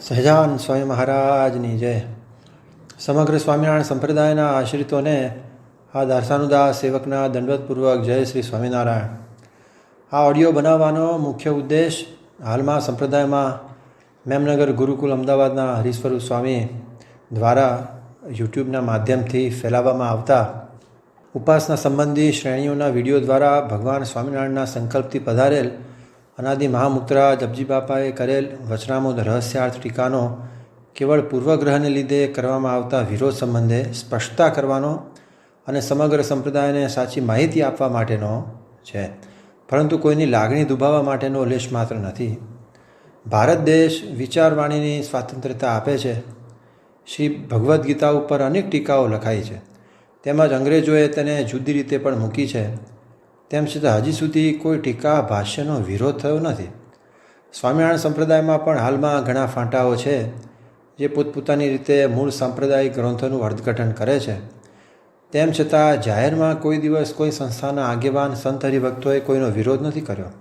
સહજાન સ્વામી મહારાજની જય. સમગ્ર સ્વામિનારાયણ સંપ્રદાયના આશ્રિતોને આ દાર્શાનુદાસ સેવકના દંડવતપૂર્વક જય શ્રી સ્વામિનારાયણ. આ ઓડિયો બનાવવાનો મુખ્ય ઉદ્દેશ હાલમાં સંપ્રદાયમાં મેમનગર ગુરુકુલ અમદાવાદના હરિસ્વરૂપ સ્વામી દ્વારા યુટ્યુબના માધ્યમથી ફેલાવવામાં આવતા ઉપાસના સંબંધી શ્રેણીઓના વિડીયો દ્વારા ભગવાન સ્વામિનારાયણના સંકલ્પથી પધારેલ અનાદિ મહામુક્તરા જપજી બાપાએ કરેલ વચનામૃત રહસ્યાર્થ ટીકાનો કેવળ પૂર્વગ્રહને લીધે કરવામાં આવતા વિરોધ સંબંધે સ્પષ્ટતા કરવાનો અને સમગ્ર સંપ્રદાયને સાચી માહિતી આપવા માટેનો છે, પરંતુ કોઈની લાગણી દુભાવવા માટેનો લેશ માત્ર નથી. ભારત દેશ વિચારવાણીની સ્વાતંત્ર્યતા આપે છે. શ્રી ભગવદ્ ગીતા ઉપર અનેક ટીકાઓ લખાઈ છે, તેમજ અંગ્રેજોએ તેને જુદી રીતે પણ મૂકી છે. તેમ છતાં હજી સુધી કોઈ ટીકા ભાષ્યનો વિરોધ થયો નથી. સ્વામિનારાયણ સંપ્રદાયમાં પણ હાલમાં ઘણા ફાંટાઓ છે જે પોતપોતાની રીતે મૂળ સાંપ્રદાયિક ગ્રંથોનું અર્થઘટન કરે છે. તેમ છતાં જાહેરમાં કોઈ દિવસ કોઈ સંસ્થાના આગેવાન સંત હરિભક્તોએ કોઈનો વિરોધ નથી કર્યો.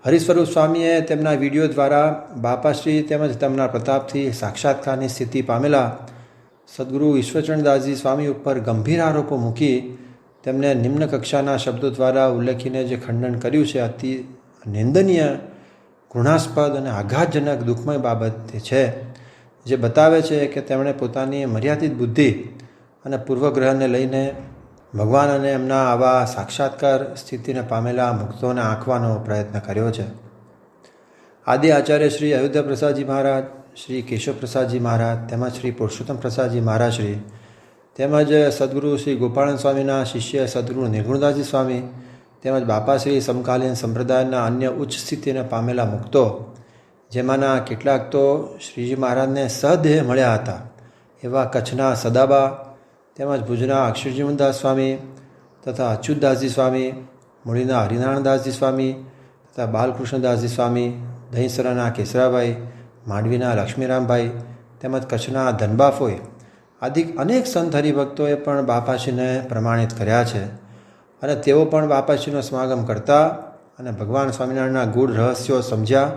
હરિસ્વરૂપ સ્વામીએ તેમના વિડીયો દ્વારા બાપાશ્રી તેમજ તેમના પ્રતાપથી સાક્ષાત્કારની સ્થિતિ પામેલા સદગુરુ ઈશ્વરચંદ્રદાસજી સ્વામી ઉપર ગંભીર આરોપો મૂકી તેમને નિમ્ન કક્ષાના શબ્દો દ્વારા ઉલ્લેખીને જે ખંડન કર્યું છે, અતિ નિંદનીય, ઘૃણાસ્પદ અને આઘાતજનક દુઃખમય બાબત છે, જે બતાવે છે કે તેમણે પોતાની મર્યાદિત બુદ્ધિ અને પૂર્વગ્રહને લઈને ભગવાન અને એમના આવા સાક્ષાત્કાર સ્થિતિને પામેલા મુક્તોને આંકવાનો પ્રયત્ન કર્યો છે. આદિ આચાર્ય શ્રી અયોધ્યા પ્રસાદજી મહારાજ, શ્રી કેશવ પ્રસાદજી મહારાજ તેમજ શ્રી પુરુષોત્તમ પ્રસાદજી મહારાજ શ્રી તેમજ સદગુરુ શ્રી ગોપાળન સ્વામીના શિષ્ય સદગુરુ નિર્ગુણદાસજી સ્વામી તેમજ બાપાશ્રી સમકાલીન સંપ્રદાયના અન્ય ઉચ્ચ સ્થિતિને પામેલા મુક્તો, જેમાંના કેટલાક તો શ્રીજી મહારાજને સદેહ મળ્યા હતા એવા કચ્છના સદાબા તેમજ ભુજના અક્ષરજીવનદાસ સ્વામી તથા અચ્યુતદાસજી સ્વામી, મૂળીના હરિનારાયણદાસજી સ્વામી તથા બાલકૃષ્ણદાસજી સ્વામી, દહીંસરાના કેસરાભાઈ, માંડવીના લક્ષ્મીરામભાઈ તેમજ કચ્છના ધનબાફોઈ આદિ અનેક સંત હરિભક્તોએ પણ બાપાશ્રીને પ્રમાણિત કર્યા છે અને તેઓ પણ બાપાશ્રીનો સમાગમ કરતા અને ભગવાન સ્વામિનારાયણના ગૂઢ રહસ્યો સમજ્યા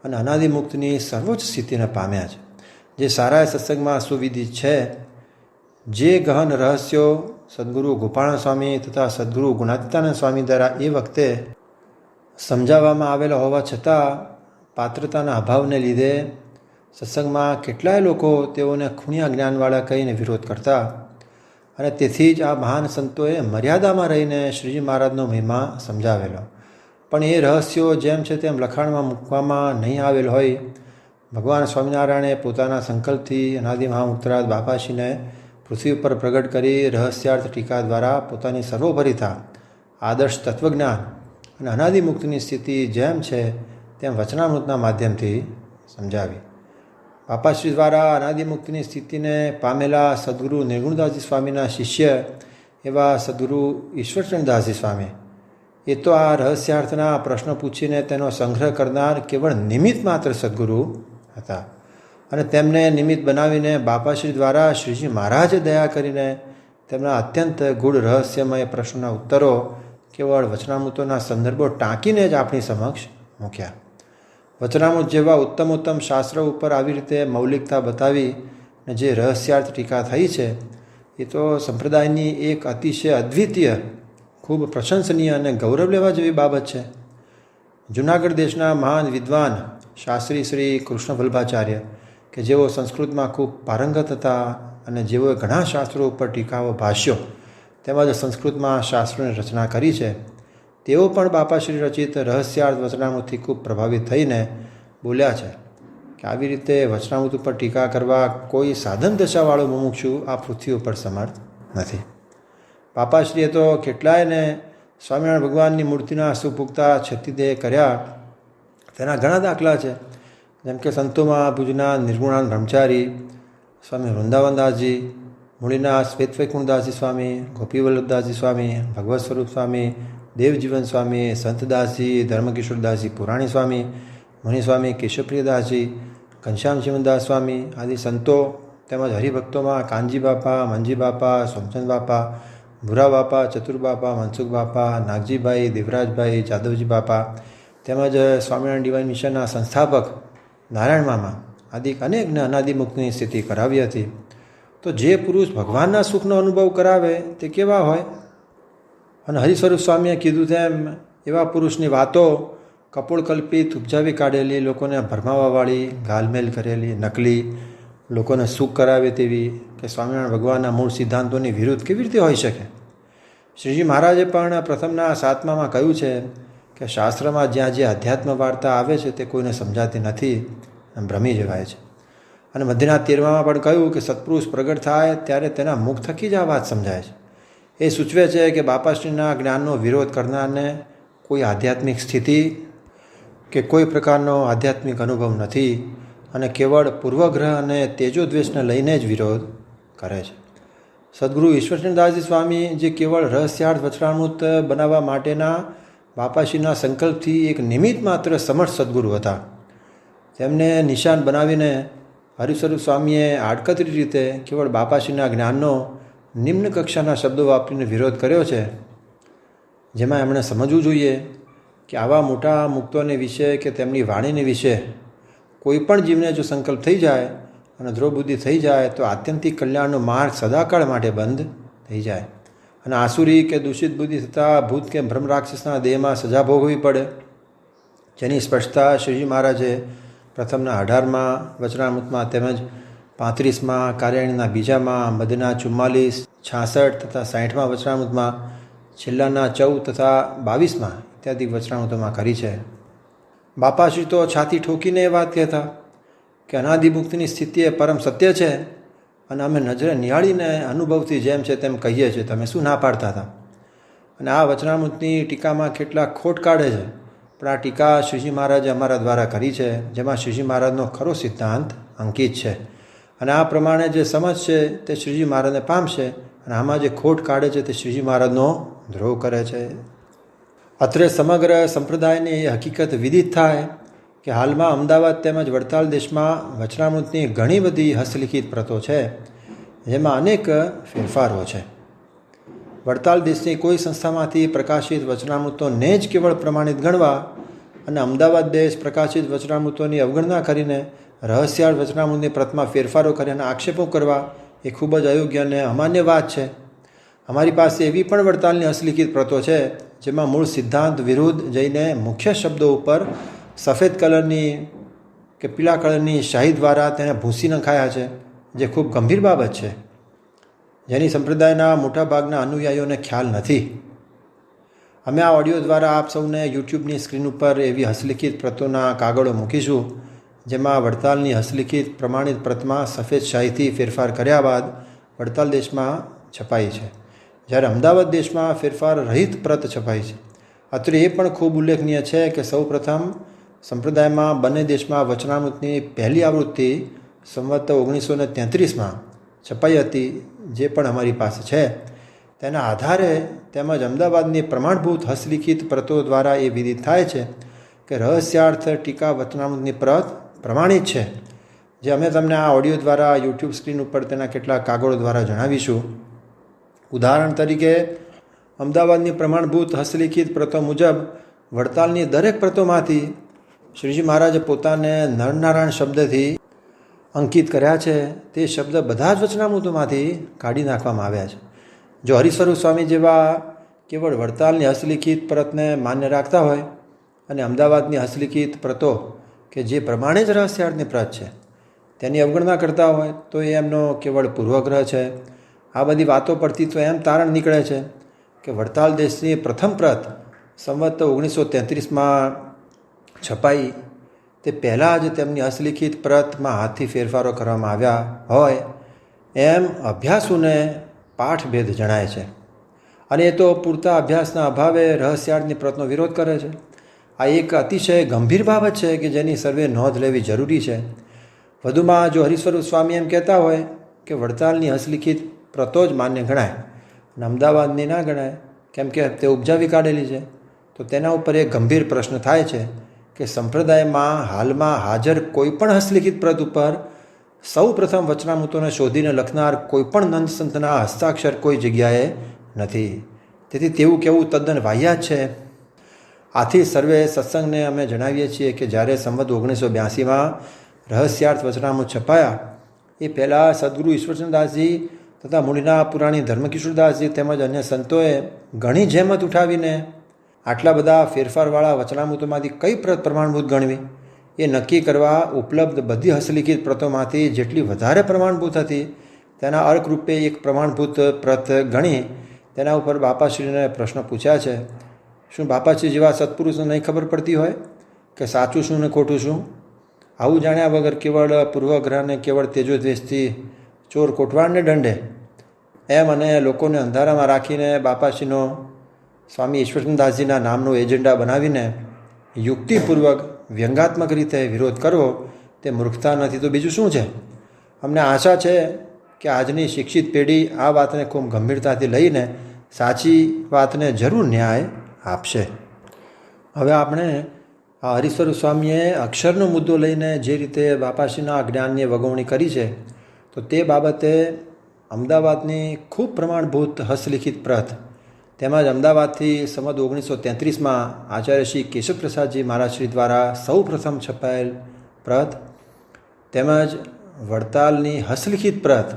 અને અનાદિમુક્તની સર્વોચ્ચ સ્થિતિને પામ્યા છે. જે સારા સત્સંગમાં સુવિદિત છે, જે ગહન રહસ્યો સદગુરુ ગોપાળન સ્વામી તથા સદગુરુ ગુણાતીતાનંદ સ્વામી દ્વારા એ વખતે સમજાવવામાં આવેલા હોવા છતાં પાત્રતાના અભાવને લીધે સત્સંગમાં કેટલાય લોકો તેઓને ખૂણિયા જ્ઞાનવાળા કહીને વિરોધ કરતા અને તેથી જ આ મહાન સંતોએ મર્યાદામાં રહીને શ્રીજી મહારાજનો મહિમા સમજાવેલો. પણ એ રહસ્યો જેમ છે તેમ લખાણમાં મૂકવામાં નહીં આવેલ હોય. ભગવાન સ્વામિનારાયણે પોતાના સંકલ્પથી અનાદિ મહામુક્તરાજ બાપાશ્રીને પૃથ્વી ઉપર પ્રગટ કરી રહસ્યાર્થ ટીકા દ્વારા પોતાની સર્વોપરિતા, આદર્શ તત્વજ્ઞાન અને અનાદિમુક્તની સ્થિતિ જેમ છે તેમ વચનામૃતના માધ્યમથી સમજાવી. બાપાશ્રી દ્વારા અનાદિમુક્તિની સ્થિતિને પામેલા સદગુરુ નિર્ગુણદાસજી સ્વામીના શિષ્ય એવા સદગુરુ ઈશ્વરચંદ્રદાસજી સ્વામી એ તો આ રહસ્યાર્થના પ્રશ્નો પૂછીને તેનો સંગ્રહ કરનાર કેવળ નિમિત્ત માત્ર સદગુરુ હતા અને તેમને નિમિત્ત બનાવીને બાપાશ્રી દ્વારા શ્રીજી મહારાજે દયા કરીને તેમના અત્યંત ગૂઢ રહસ્યમય પ્રશ્નોના ઉત્તરો કેવળ વચનામૃતોના સંદર્ભો ટાંકીને જ આપણી સમક્ષ મૂક્યા. વચનામૃત જેવા ઉત્તમોત્તમ શાસ્ત્રો ઉપર આવી રીતે મૌલિકતા બતાવી અને જે રહસ્યાર્થ ટીકા થઈ છે, એ તો સંપ્રદાયની એક અતિશય અદ્વિતીય, ખૂબ પ્રશંસનીય અને ગૌરવ લેવા જેવી બાબત છે. જૂનાગઢ દેશના મહાન વિદ્વાન શાસ્ત્રી શ્રી કૃષ્ણ વલ્ભાચાર્ય કે જેઓ સંસ્કૃતમાં ખૂબ પારંગત હતા અને જેઓએ ઘણા શાસ્ત્રો ઉપર ટીકાઓ, ભાષ્યો તેમજ સંસ્કૃતમાં શાસ્ત્રોની રચના કરી છે, તેઓ પણ બાપાશ્રી રચિત રહસ્યાર્થ વચનામૃતથી ખૂબ પ્રભાવિત થઈને બોલ્યા છે કે આવી રીતે વચનામૃત ઉપર ટીકા કરવા કોઈ સાધન દશાવાળો મુમુક્ષુ આ પૃથ્વી ઉપર સમર્થ નથી. બાપાશ્રીએ તો કેટલાયને સ્વામિનારાયણ ભગવાનની મૂર્તિના સુપુખ્તા છત્તીદેહ કર્યા. તેના ઘણા દાખલા છે, જેમ કે સંતોમાં ભુજના નિર્ગુણાન બ્રહ્મચારી સ્વામી વૃંદાવનદાસજી, મૂળીના શ્વેતવૈકુંઠદાસજી સ્વામી, ગોપીવલ્લભદાસજી સ્વામી, ભગવત સ્વરૂપ સ્વામી, દેવજીવન સ્વામી, સંતદાસજી, ધર્મકિશોરદાસજી પુરાણી સ્વામી, મુનિસ્વામી કેશવપ્રિયદાસજી, ઘનશ્યામ જીવનદાસ સ્વામી આદિ સંતો તેમજ હરિભક્તોમાં કાનજી બાપા, મંજી બાપા, સોમચંદ બાપા, ભૂરા બાપા, ચતુર બાપા, મનસુખ બાપા, નાગજીભાઈ, દેવરાજભાઈ, જાદવજી બાપા તેમજ સ્વામિનારાયણ ડિવાઇન મિશનના સંસ્થાપક નારાયણ મામા આદિક અનેકને અનાદિમુક્તની સ્થિતિ કરાવી હતી. તો જે પુરુષ ભગવાનના સુખનો અનુભવ કરાવે તે કેવા હોય? અને હરિસ્વરૂપ સ્વામીએ કીધું તેમ એવા પુરુષની વાતો કપોળકલ્પિત, ઉપજાવી કાઢેલી, લોકોને ભરમાવાવાળી, ગાલમેલ કરેલી, નકલી, લોકોને સુખ કરાવે તેવી કે સ્વામિનારાયણ ભગવાનના મૂળ સિદ્ધાંતોની વિરુદ્ધ કેવી રીતે હોઈ શકે? શ્રીજી મહારાજે પણ પ્રથમના 7મામાં કહ્યું છે કે શાસ્ત્રમાં જ્યાં જે અધ્યાત્મ વાર્તા આવે છે તે કોઈને સમજાતી નથી, ભ્રમી જવાય છે. અને મધ્યના 13મામાં પણ કહ્યું કે સત્પુરુષ પ્રગટ થાય ત્યારે તેના મુખ થકી જ આ વાત સમજાય છે. એ સૂચવે છે કે બાપાશ્રીના જ્ઞાનનો વિરોધ કરનારને કોઈ આધ્યાત્મિક સ્થિતિ કે કોઈ પ્રકારનો આધ્યાત્મિક અનુભવ નથી અને કેવળ પૂર્વગ્રહ અને તેજોદ્વેષને લઈને જ વિરોધ કરે છે. સદગુરુ ઈશ્વરચંદ્રદાસજી સ્વામી જે કેવળ રહસ્યાર્થ વચનામૃત બનાવવા માટેના બાપાશ્રીના સંકલ્પથી એક નિમિત્ત માત્ર સમર્થ સદગુરુ હતા. તેમને નિશાન બનાવીને હરિસ્વરૂપ સ્વામીએ આડકતરી રીતે કેવળ બાપાશ્રીના જ્ઞાનનો નિમ્ન કક્ષાના શબ્દો વાપરીને વિરોધ કર્યો છે, જેમાં એમણે સમજવું જોઈએ કે આવા મોટા મુક્તોને વિશે કે તેમની વાણીને વિશે કોઈ પણ જીવને જો સંકલ્પ થઈ જાય અને ધ્રુવબુદ્ધિ થઈ જાય તો આત્યંતિક કલ્યાણનો માર્ગ સદાકાળ માટે બંધ થઈ જાય અને આસુરી કે દૂષિત બુદ્ધિ થતાં ભૂત કે ભ્રમ રાક્ષસના દેહમાં સજા ભોગવવી પડે, જેની સ્પષ્ટતા શ્રીજી મહારાજે પ્રથમના 18મા વચનામૃતમાં તેમજ 35મા, કાર્યાણીના 2માં, મધ્યના 44, 66 તથા 60મા વચનામૃતમાં, છેલ્લાના 14 તથા 22મા ઇત્યાદિ વચનામૃતોમાં કરી છે. બાપાશ્રી તો છાતી ઠોકીને એ વાત કહેતા કે અનાદિમુક્તિની સ્થિતિ એ પરમ સત્ય છે અને અમે નજરે નિહાળીને અનુભવથી જેમ છે તેમ કહીએ છીએ, તમે શું ના પાડતા હતા? અને આ વચનામૃતની ટીકામાં કેટલાક ખોટ કાઢે છે, પણ આ ટીકા શ્રીજી મહારાજે અમારા દ્વારા કરી છે, જેમાં શ્રીજી મહારાજનો ખરો સિદ્ધાંત અંકિત છે. અને આ પ્રમાણે જે સમજ છે તે શ્રીજી મહારાજને પામશે અને આમાં જે ખોટ કાઢે છે તે શ્રીજી મહારાજનો દ્રોહ કરે છે. અત્રે સમગ્ર સંપ્રદાયની એ હકીકત વિદિત થાય કે હાલમાં અમદાવાદ તેમજ વડતાલ દેશમાં વચનામૃતની ઘણી બધી હસ્તલિખિત પ્રતો છે, જેમાં અનેક ફેરફારો છે. વડતાલ દેશની કોઈ સંસ્થામાંથી પ્રકાશિત વચનામૃતોને જ કેવળ પ્રમાણિત ગણવા અને અમદાવાદ દેશ પ્રકાશિત વચનામૃતોની અવગણના કરીને રહસ્યાર્થ વચનામૃતની પ્રતમાં ફેરફારો કરી અને આક્ષેપો કરવા એ ખૂબ જ અયોગ્ય અને અમાન્ય વાત છે. અમારી પાસે એવી પણ વડતાલની હસ્તલિખિત પ્રતો છે જેમાં મૂળ સિદ્ધાંત વિરુદ્ધ જઈને મુખ્ય શબ્દો ઉપર સફેદ કલરની કે પીળા કલરની શાહી દ્વારા તેને ભૂંસી નખાયા છે, જે ખૂબ ગંભીર બાબત છે, જેની સંપ્રદાયના મોટાભાગના અનુયાયીઓને ખ્યાલ નથી. અમે આ ઓડિયો દ્વારા આપ સૌને યુટ્યુબની સ્ક્રીન ઉપર એવી હસ્તલિખિત પ્રતોના કાગળો મૂકીશું, જેમાં વડતાલની હસ્તલિખિત પ્રમાણિત પ્રતમાં સફેદ શાહીથી ફેરફાર કર્યા બાદ વડતાલ દેશમાં છપાઈ છે, જ્યારે અમદાવાદ દેશમાં ફેરફાર રહિત પ્રત છપાઈ છે. અત્રે એ પણ ખૂબ ઉલ્લેખનીય છે કે સૌ પ્રથમ સંપ્રદાયમાં બંને દેશમાં વચનામૃતની પહેલી આવૃત્તિ સંવત 1933માં છપાઈ હતી, જે પણ અમારી પાસે છે. તેના આધારે તેમજ અમદાવાદની પ્રમાણભૂત હસ્તલિખિત પ્રતો દ્વારા એ વિદિત થાય છે કે રહસ્યાર્થ ટીકા વચનામૃતની પ્રત પ્રમાણિત છે, જે અમે તમને આ ઓડિયો દ્વારા યુટ્યુબ સ્ક્રીન ઉપર તેના કેટલાક કાગળો દ્વારા જણાવીશું. ઉદાહરણ તરીકે અમદાવાદની પ્રમાણભૂત હસ્તલિખિત પ્રતો મુજબ વડતાલની દરેક પ્રતોમાંથી શ્રીજી મહારાજે પોતાને નરનારાયણ શબ્દથી અંકિત કર્યા છે. તે શબ્દ બધા જ વચનામૃતોમાંથી કાઢી નાખવામાં આવ્યા છે. જો હરિસ્વરૂપ સ્વામી જેવા કેવળ વડતાલની હસ્તલિખિત પ્રતને માન્ય રાખતા હોય અને અમદાવાદની હસ્તલિખિત પ્રતો કે જે પ્રમાણે જ રહસ્યાર્થની પ્રત છે તેની અવગણના કરતા હોય તો એ એમનો કેવળ પૂર્વગ્રહ છે. આ બધી વાતો પરથી તો એમ તારણ નીકળે છે કે વડતાલ દેશની પ્રથમ પ્રત સંવત 1933માં છપાઈ તે પહેલાં જ તેમની હસ્તલિખિત પ્રતમાં હાથથી ફેરફારો કરવામાં આવ્યા હોય એમ અભ્યાસુને પાઠભેદ જણાય છે. અને એ તો પૂરતા અભ્યાસના અભાવે રહસ્યાર્થની પ્રતનો વિરોધ કરે છે. આ એક અતિશય ગંભીર બાબત છે કે જેની સર્વે નોંધ લેવી જરૂરી છે. વધુમાં જો હરિસ્વરૂપ સ્વામી એમ કહેતા હોય કે વડતાલની હસ્તલિખિત પ્રતો જ માન્ય ગણાય અને અમદાવાદની ના ગણાય કેમ કે તે ઉપજાવી કાઢેલી છે, તો તેના ઉપર એક ગંભીર પ્રશ્ન થાય છે કે સંપ્રદાયમાં હાલમાં હાજર કોઈપણ હસ્તલિખિત પ્રત ઉપર સૌ પ્રથમ વચનામૃતોને શોધીને લખનાર કોઈપણ નંદ સંતના હસ્તાક્ષર કોઈ જગ્યાએ નથી. તેથી તેવું કહેવું તદ્દન વાહિયાત છે. આથી સર્વે સત્સંગને અમે જણાવીએ છીએ કે જ્યારે સંવત 1982માં રહસ્યાર્થ વચનામૃત છપાયા એ પહેલાં સદગુરુ ઈશ્વરચંદ્રદાસજી તથા મૂળના પુરાણી ધર્મકિશોરદાસજી તેમજ અન્ય સંતોએ ઘણી જહેમત ઉઠાવીને આટલા બધા ફેરફારવાળા વચનામૃતોમાંથી કઈ પ્રત પ્રમાણભૂત ગણવી એ નક્કી કરવા ઉપલબ્ધ બધી હસ્તલિખિત પ્રતોમાંથી જેટલી વધારે પ્રમાણભૂત હતી તેના અર્કરૂપે એક પ્રમાણભૂત પ્રત ગણી તેના ઉપર બાપાશ્રીને પ્રશ્ન પૂછ્યા છે. શું બાપાશ્રી જેવા સત્પુરુષને નહીં ખબર પડતી હોય કે સાચું શું ને ખોટું શું? આવું જાણ્યા વગર કેવળ પૂર્વગ્રહને કેવળ તેજોદ્વેષથી ચોર કોટવાડને દંડે એમ અને લોકોને અંધારામાં રાખીને બાપાશ્રીનો સ્વામી ઈશ્વરચંદ્રદાસજીના નામનો એજન્ડા બનાવીને યુક્તિપૂર્વક વ્યંગાત્મક રીતે વિરોધ કરવો તે મૂર્ખતા નથી તો બીજું શું છે? અમને આશા છે કે આજની શિક્ષિત પેઢી આ વાતને ખૂબ ગંભીરતાથી લઈને સાચી વાતને જરૂર ન્યાય આપશે. હવે આપણે આ હરિસ્વરૂપ સ્વામીએ અક્ષરનો મુદ્દો લઈને જે રીતે બાપાશ્રીના જ્ઞાનની વગવણી કરી છે તો તે બાબતે અમદાવાદની ખૂબ પ્રમાણભૂત હસ્તલિખિત પ્રત તેમજ અમદાવાદથી સંમત 1933માં આચાર્ય શ્રી કેશવપ્રસાદજી મહારાજશ્રી દ્વારા સૌ પ્રથમ છપાયેલ પ્રત તેમજ વડતાલની હસ્તલિખિત પ્રત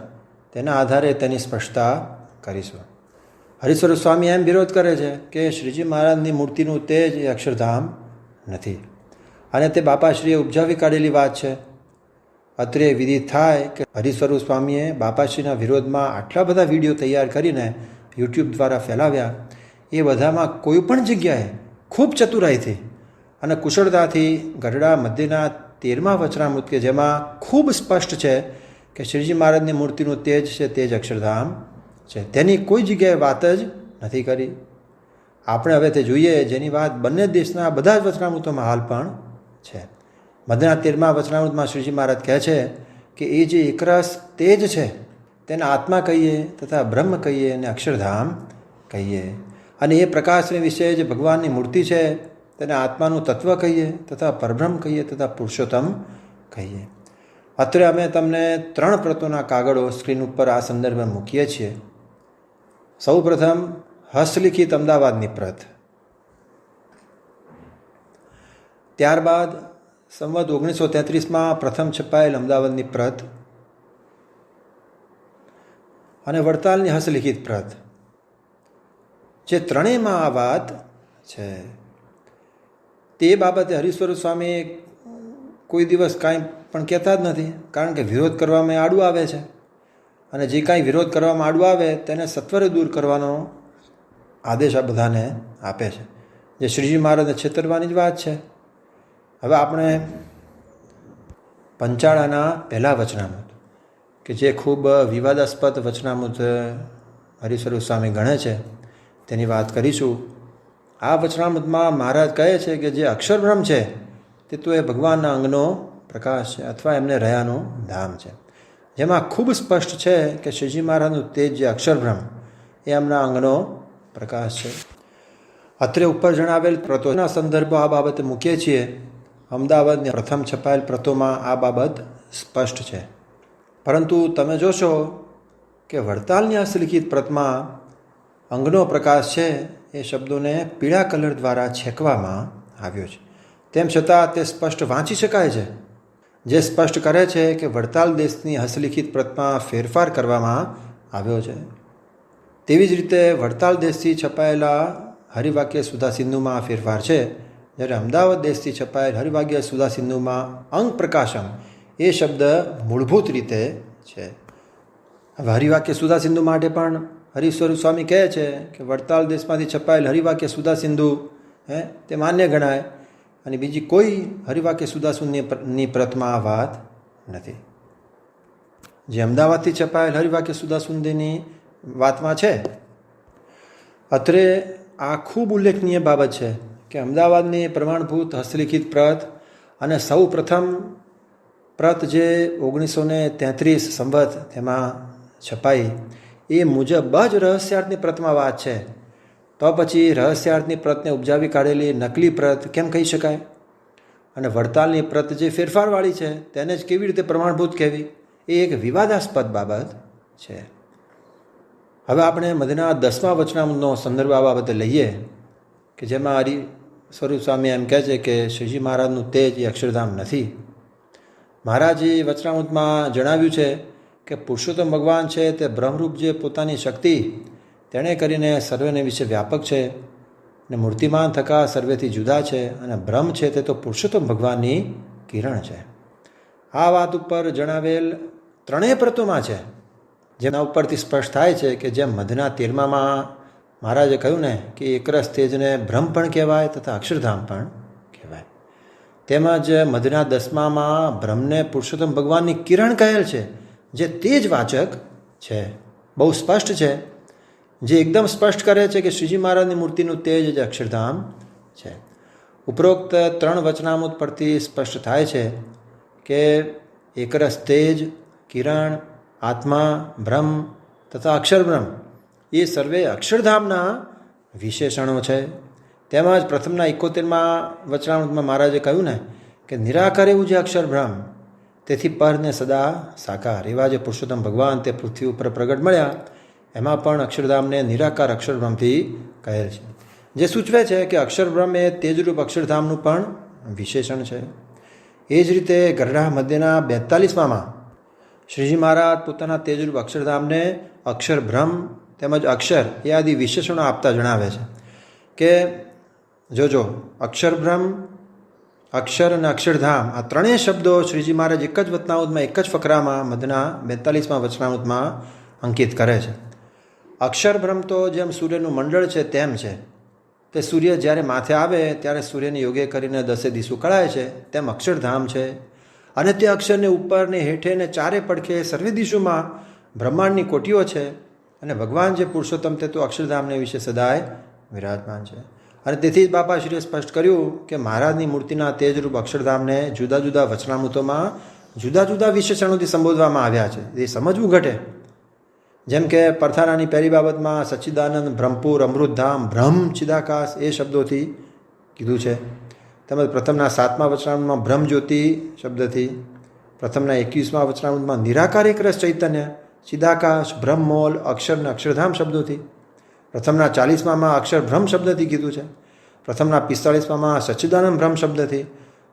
તેના આધારે તેની સ્પષ્ટતા કરીશું. હરિસ્વરૂપ સ્વામી એમ વિરોધ કરે છે કે શ્રીજી મહારાજની મૂર્તિનું તેજ એ અક્ષરધામ નથી અને તે બાપાશ્રીએ ઉપજાવી કાઢેલી વાત છે. અત્રે વિદિત થાય કે હરિસ્વરૂપ સ્વામીએ બાપાશ્રીના વિરોધમાં આટલા બધા વિડીયો તૈયાર કરીને યુટ્યુબ દ્વારા ફેલાવ્યા. એ બધામાં કોઈ પણ જગ્યાએ ખૂબ ચતુરાઈથી અને કુશળતાથી ગઢડા મધ્યના 13મા વચનામૃત કે જેમાં ખૂબ સ્પષ્ટ છે કે શ્રીજી મહારાજની મૂર્તિનું તેજ છે તે જ અક્ષરધામ છે તેની કોઈ જગ્યાએ વાત જ નથી કરી. આપણે હવે તે જોઈએ જેની વાત બંને દેશના બધા જ વચનામૃતોમાં હાલ પણ છે. મધ્યના 13મા વચનામૃતમાં શ્રીજી મહારાજ કહે છે કે એ જે એકરસ તેજ છે તેને આત્મા કહીએ તથા બ્રહ્મ કહીએ અને અક્ષરધામ કહીએ અને એ પ્રકાશને વિશે જે ભગવાનની મૂર્તિ છે તેને આત્માનું તત્વ કહીએ તથા પરબ્રહ્મ કહીએ તથા પુરુષોત્તમ કહીએ. અત્રે અમે તમને 3 પ્રતોના કાગળો સ્ક્રીન ઉપર આ સંદર્ભે મૂકીએ છીએ. સૌ પ્રથમ હસ્તલિખિત અમદાવાદની પ્રત, ત્યારબાદ સંવત 1933માં પ્રથમ છપાયેલ અમદાવાદની પ્રત અને વડતાલની હસ્તલિખિત પ્રત. જે ત્રણેયમાં આ વાત છે તે બાબતે હરિસ્વરૂપ સ્વામી કોઈ દિવસ કાંઈ પણ કહેતા જ નથી, કારણ કે વિરોધ કરવામાં આડું આવે છે અને જે કાંઈ વિરોધ કરવામાં આડું આવે તેને સત્વરે દૂર કરવાનો આદેશ આ બધાને આપે છે, જે શ્રીજી મહારાજને છેતરવાની જ વાત છે. હવે આપણે પંચાળાના પહેલા વચનામૃત કે જે ખૂબ વિવાદાસ્પદ વચનામૃત હરિસ્વરૂપ સ્વામી ગણે છે તેની વાત કરીશું. આ વચનામૃતમાં મહારાજ કહે છે કે જે અક્ષરબ્રહ્મ છે તે તો એ ભગવાનના અંગનો પ્રકાશ છે અથવા એમને રહ્યાનું ધામ છે, જેમાં ખૂબ સ્પષ્ટ છે કે શ્રીજી મહારાજનું તેજ જે અક્ષરબ્રહ્મ એ એમના અંગનો પ્રકાશ છે. અત્રે ઉપર જણાવેલ પ્રતોના સંદર્ભો આ બાબતે મૂકીએ છીએ. અમદાવાદની પ્રથમ છપાયેલ પ્રતોમાં આ બાબત સ્પષ્ટ છે, પરંતુ તમે જોશો કે વડતાલની હસ્તલિખિત પ્રતમાં અંગનો પ્રકાશ છે એ શબ્દોને પીળા કલર દ્વારા છેકવામાં આવ્યો છે. તેમ છતાં તે સ્પષ્ટ વાંચી શકાય છે, જે સ્પષ્ટ કરે છે કે વડતાલ દેશની હસ્તલિખિત પ્રતમાં ફેરફાર કરવામાં આવ્યો છે. તેવી જ રીતે વડતાલ દેશથી છપાયેલા હરિવાક્ય સુધા સિંધુમાં ફેરફાર છે, જ્યારે અમદાવાદ દેશથી છપાયેલ હરિવાક્ય સુધા સિંધુમાં અંગ પ્રકાશમ એ શબ્દ મૂળભૂત રીતે છે. હવે હરિવાક્ય સુધા સિંધુ માટે પણ હરિસ્વરૂપ સ્વામી કહે છે કે વડતાલ દેશમાંથી છપાયેલ હરિવાક્ય સુધા સિંધુ તે માન્ય ગણાય અને બીજી કોઈ હરિવાક્ય સુધા સિંધુની પ્રતમાં આ વાત નથી. જે અમદાવાદથી છપાયેલ હરિવાક્ય સુધા સિંધુની વાતમાં છે. અત્રે આ ખૂબ ઉલ્લેખનીય બાબત છે કે અમદાવાદની પ્રમાણભૂત હસ્તલિખિત પ્રત અને સૌ પ્રથમ પ્રત જે 1933 સંવત તેમાં છપાઈ એ મુજબ જ રહસ્યાર્થની પ્રતમાં વાત છે, તો પછી રહસ્યાર્થની પ્રતને ઉપજાવી કાઢેલી નકલી પ્રત કેમ કહી શકાય? અને વડતાલની પ્રત જે ફેરફારવાળી છે તેને જ કેવી રીતે પ્રમાણભૂત કહેવી? એ એક વિવાદાસ્પદ બાબત છે. હવે આપણે મધ્યના 10મા વચનામૃતનો સંદર્ભ આ બાબતે લઈએ કે જેમાં હરિસ્વરૂપ સ્વામી એમ કહે છે કે શ્રીજી મહારાજનું તેજ એ અક્ષરધામ નથી. મહારાજે વચનામૃતમાં જણાવ્યું છે કે પુરુષોત્તમ ભગવાન છે તે બ્રહ્મરૂપ જે પોતાની શક્તિ તેણે કરીને સર્વેને વિશે વ્યાપક છે અને મૂર્તિમાન થકા સર્વેથી જુદા છે, અને બ્રહ્મ છે તે તો પુરુષોત્તમ ભગવાનની કિરણ છે. આ વાત ઉપર જણાવેલ ત્રણેય પ્રતોમાં છે, જેના ઉપરથી સ્પષ્ટ થાય છે કે જેમ મધના 13માં મહારાજે કહ્યું ને કે એકરસ તેજને બ્રહ્મ પણ કહેવાય તથા અક્ષરધામ પણ કહેવાય, તેમજ મધના 10માં બ્રહ્મને પુરુષોત્તમ ભગવાનની કિરણ કહેલ છે, જે તેજ વાચક છે. બહુ સ્પષ્ટ છે, જે એકદમ સ્પષ્ટ કરે છે કે શ્રીજી મહારાજની મૂર્તિનું તેજ જ અક્ષરધામ છે. ઉપરોક્ત 3 વચનામૃત પરથી સ્પષ્ટ થાય છે કે એકરસ તેજ, કિરણ, આત્મા, બ્રહ્મ તથા અક્ષર બ્રહ્મ એ સર્વે અક્ષરધામના વિશેષણો છે. તેમજ પ્રથમના 71માં વચનામૃતમાં મહારાજે કહ્યું ને કે નિરાકાર એવું જે અક્ષર બ્રહ્મ, તેથી પરને સદા સાકાર એવા જે પુરુષોત્તમ ભગવાન તે પૃથ્વી ઉપર પ્રગટ મળ્યા, એમાં પણ અક્ષરધામને નિરાકાર અક્ષરબ્રહ્મથી કહેલ છે, જે સૂચવે છે કે અક્ષરબ્રહ્મ એ તેજરૂપ અક્ષરધામનું પણ વિશેષણ છે. એ જ રીતે ગરડા મધ્યના 42માં શ્રીજી મહારાજ પોતાના તેજરૂપ અક્ષરધામને અક્ષરબ્રહ્મ તેમજ અક્ષર એ આદિ વિશેષણો આપતા જણાવે છે કે જોજો, અક્ષરબ્રહ્મ, અક્ષર અને અક્ષરધામ આ ત્રણેય શબ્દો શ્રીજી મહારાજ એક જ વચનામૃતમાં એક જ ફકરામાં મધના 42માં વચનામૃતમાં અંકિત કરે છે. અક્ષરબ્રહ્મ તો જેમ સૂર્યનું મંડળ છે તેમ છે, તે સૂર્ય જ્યારે માથે આવે ત્યારે સૂર્યને યોગે કરીને 10 દિશુ કળાય છે, તેમ અક્ષરધામ છે. અને તે અક્ષરને ઉપરને હેઠે ને ચારે પડખે સર્વે દિશુમાં બ્રહ્માંડની કોટીઓ છે, અને ભગવાન જે પુરુષોત્તમ તે તો અક્ષરધામને વિશે સદાય વિરાજમાન છે. અને તેથી જ બાપાશ્રીએ સ્પષ્ટ કર્યું કે મહારાજની મૂર્તિના તેજરૂપ અક્ષરધામને જુદા જુદા વચનામૃતોમાં જુદા જુદા વિશેષણોથી સંબોધવામાં આવ્યા છે. એ સમજવું ઘટે. જેમ કે પરથારાની પહેલી બાબતમાં સચ્ચિદાનંદ, બ્રહ્મપુર, અમૃતધામ, બ્રહ્મ, ચિદાકાશ એ શબ્દોથી કીધું છે. તેમજ પ્રથમના 7મા વચનામૃતમાં બ્રહ્મજ્યોતિ શબ્દથી, પ્રથમના 21મા વચનામૃતમાં નિરાકાર એકરસ ચૈતન્ય, ચિદાકાશ, બ્રહ્મમોલ, અક્ષર અને અક્ષરધામ શબ્દોથી, પ્રથમના 40માં અક્ષર બ્રહ્મ શબ્દથી કીધું છે, પ્રથમના 45માં સચ્ચિદાનંદ બ્રહ્મ શબ્દથી,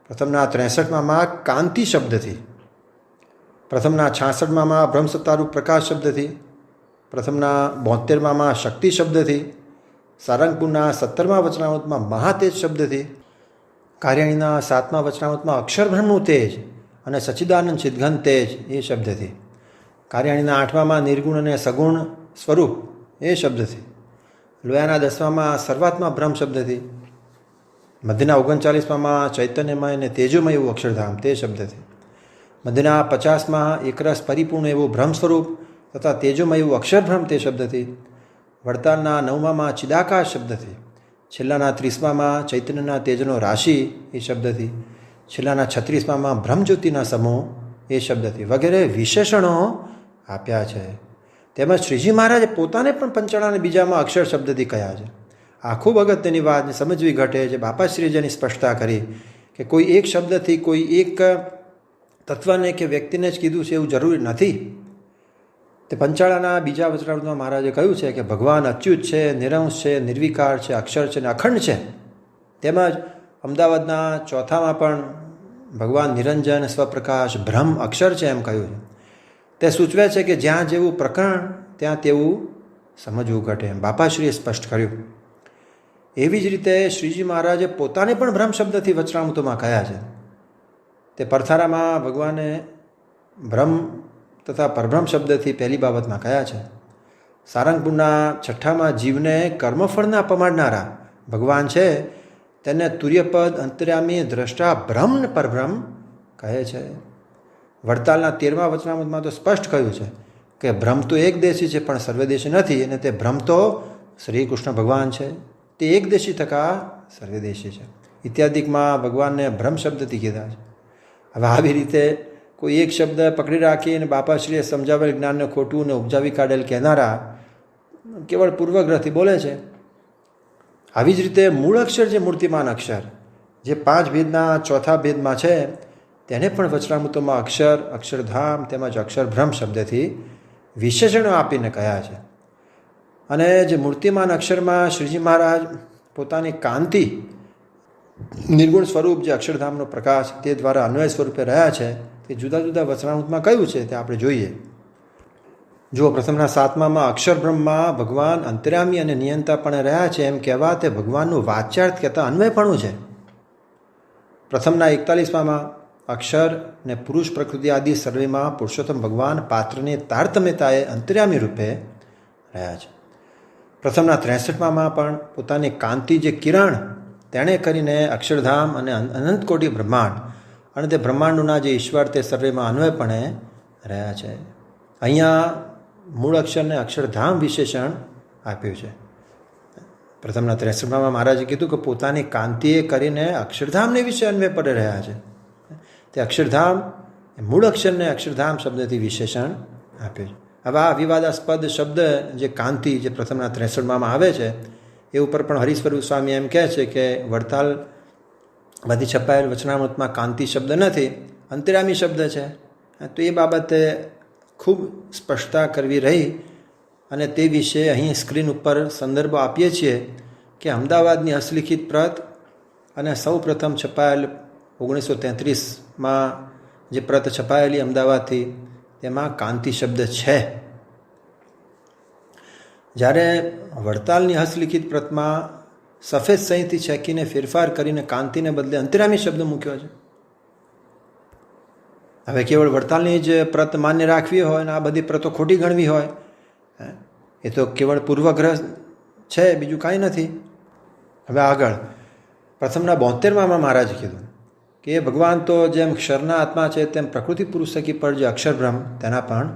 પ્રથમના 63માં કાંતિ શબ્દથી, પ્રથમના 66માં બ્રહ્મસત્તારૂપ પ્રકાશ શબ્દથી, પ્રથમના 72માં શક્તિ શબ્દથી, સારંગપુરના 17મા વચનામૃતમાં મહાતેજ શબ્દથી, કાર્યાણીના 7મા વચનામૃતમાં અક્ષર બ્રહ્મનું તેજ અને સચ્ચિદાનંદ ચિદઘન તેજ એ શબ્દથી, કાર્યાણીના 8માં નિર્ગુણ અને સગુણ સ્વરૂપ એ શબ્દથી, લોયાના 10માં સર્વાત્મા બ્રહ્મ શબ્દથી, મધ્યના 39માં ચૈતન્યમય અને તેજોમય એવું અક્ષરધામ તે શબ્દથી, મધ્યના 50માં એકરસ પરિપૂર્ણ એવું બ્રહ્મ સ્વરૂપ તથા તેજોમય એવું અક્ષરબ્રહ્મ તે શબ્દથી, વડતાલના 9માં ચિદાકાશ શબ્દથી, છેલ્લાના 30માં ચૈતન્યના તેજનો રાશિ એ શબ્દથી, છેલ્લાના 36માં બ્રહ્મજ્યોતિના સમૂહ એ શબ્દથી વગેરે વિશેષણો આપ્યા છે. તેમજ શ્રીજી મહારાજે પોતાને પણ પંચાળાને બીજામાં અક્ષર શબ્દથી કહ્યા છે. આ ખૂબ અગત્યની વાતને સમજવી ઘટે છે. બાપાશ્રીએ જેની સ્પષ્ટતા કરી કે કોઈ એક શબ્દથી કોઈ એક તત્વને કે વ્યક્તિને જ કીધું છે એવું જરૂરી નથી. તે પંચાળાના બીજા વચનામૃતમાં મહારાજે કહ્યું છે કે ભગવાન અચ્યુત છે, નિરંશ છે, નિર્વિકાર છે, અક્ષર છે અને અખંડ છે. તેમજ અમદાવાદના 4માં પણ ભગવાન નિરંજન, સ્વપ્રકાશ, બ્રહ્મ, અક્ષર છે એમ કહ્યું છે. તે સૂચવે છે કે જ્યાં જેવું પ્રકરણ ત્યાં તેવું સમજવું ઘટે એમ બાપાશ્રીએ સ્પષ્ટ કર્યું. એવી જ રીતે શ્રીજી મહારાજે પોતાને પણ બ્રહ્મ શબ્દથી વચનામૃતોમાં કહ્યા છે. તે પરથારામાં ભગવાને બ્રહ્મ તથા પરબ્રહ્મ શબ્દથી પહેલી બાબતમાં કહ્યા છે. સારંગપુરના 6માં જીવને કર્મફળના પમાડનારા ભગવાન છે, તેને તુર્યપદ, અંતર્યામી, દ્રષ્ટા, બ્રહ્મ ને પરબ્રહ્મ કહે છે. વડતાલના 13મા વચનામૃતમાં તો સ્પષ્ટ કહ્યું છે કે બ્રહ્મ તો એકદેશી છે પણ સર્વદેશી નથી, અને તે બ્રહ્મ તો શ્રી કૃષ્ણ ભગવાન છે, તે એકદેશી થકા સર્વદેશી છે. ઇત્યાદિકમાં ભગવાનને બ્રહ્મ શબ્દથી કીધા છે. હવે આવી રીતે કોઈ એક શબ્દ પકડી રાખી અને બાપાશ્રીએ સમજાવેલ જ્ઞાનને ખોટું અને ઉપજાવી કાઢેલ કહેનારા કેવળ પૂર્વગ્રહથી બોલે છે. આવી જ રીતે મૂળ અક્ષર જે મૂર્તિમાન અક્ષર જે 5 ભેદના 4થા ભેદમાં છે, તેને પણ વચનામૃતોમાં અક્ષર, અક્ષરધામ તેમજ અક્ષરબ્રહ્મ શબ્દથી વિશેષણો આપીને કહ્યા છે. અને જે મૂર્તિમાન અક્ષરમાં શ્રીજી મહારાજ પોતાની કાંતિ, નિર્ગુણ સ્વરૂપ જે અક્ષરધામનો પ્રકાશ તે દ્વારા અન્વય સ્વરૂપે રહ્યા છે તે જુદા જુદા વચનામૃતમાં કયું છે તે આપણે જોઈએ. જો પ્રથમના 7મામાં અક્ષર બ્રહ્મમાં ભગવાન અંતર્યામી અને નિયંતા પણ રહ્યા છે એમ કહેવા તે ભગવાનનું વાચ્યાર્થ કહેતા અન્વયપણું છે. પ્રથમના 41મામાં અક્ષર ને પુરુષ પ્રકૃતિ આદિ સર્વેમાં પુરુષોત્તમ ભગવાન પાત્રની તારતમ્યતાએ અંતર્યામી રૂપે રહ્યા છે. પ્રથમના 63મામાં પણ પોતાની કાંતિ જે કિરણ તેણે કરીને અક્ષરધામ અને અનંતકોટી બ્રહ્માંડ અને તે બ્રહ્માંડોના જે ઈશ્વર તે સર્વેમાં અન્વયપણે રહ્યા છે. અહીંયા મૂળ અક્ષરને અક્ષરધામ વિશેષણ આપ્યું છે. પ્રથમના 63માં મહારાજે કીધું કે પોતાની કાંતિએ કરીને અક્ષરધામને વિશે અન્વય પડે રહ્યા છે. તે અક્ષરધામ મૂળ અક્ષરને અક્ષરધામ શબ્દથી વિશેષણ આપ્યું છે. હવે આ વિવાદાસ્પદ શબ્દ જે કાંતિ જે પ્રથમના 63માં આવે છે એ ઉપર પણ હરિસ્વરૂપ સ્વામી એમ કહે છે કે વડતાલ બધી છપાયેલ વચનામૃતમાં કાંતિ શબ્દ નથી, અંતર્યામી શબ્દ છે. તો એ બાબતે ખૂબ સ્પષ્ટતા કરવી રહી અને તે વિશે અહીં સ્ક્રીન ઉપર સંદર્ભો આપીએ છીએ કે અમદાવાદની હસ્તલિખિત પ્રત અને સૌ પ્રથમ છપાયેલ 1933માં જે પ્રત છપાયેલી અમદાવાદથી તેમાં કાંતિ શબ્દ છે. જ્યારે વડતાલની હસ્તલિખિત પ્રતમાં સફેદ સહીથી છેકીને ફેરફાર કરીને કાંતિને બદલે અંતર્યામી શબ્દ મૂક્યો છે. હવે કેવળ વડતાલની જ પ્રત માન્ય રાખવી હોય અને આ બધી પ્રતો ખોટી ગણવી હોય એ તો કેવળ પૂર્વગ્રહ છે, બીજું કાંઈ નથી. હવે આગળ પ્રથમના 72માં મહારાજે કીધું કે એ ભગવાન તો જેમ ક્ષરના આત્મા છે તેમ પ્રકૃતિ પુરુષ થકી પર જે અક્ષર બ્રહ્મ તેના પણ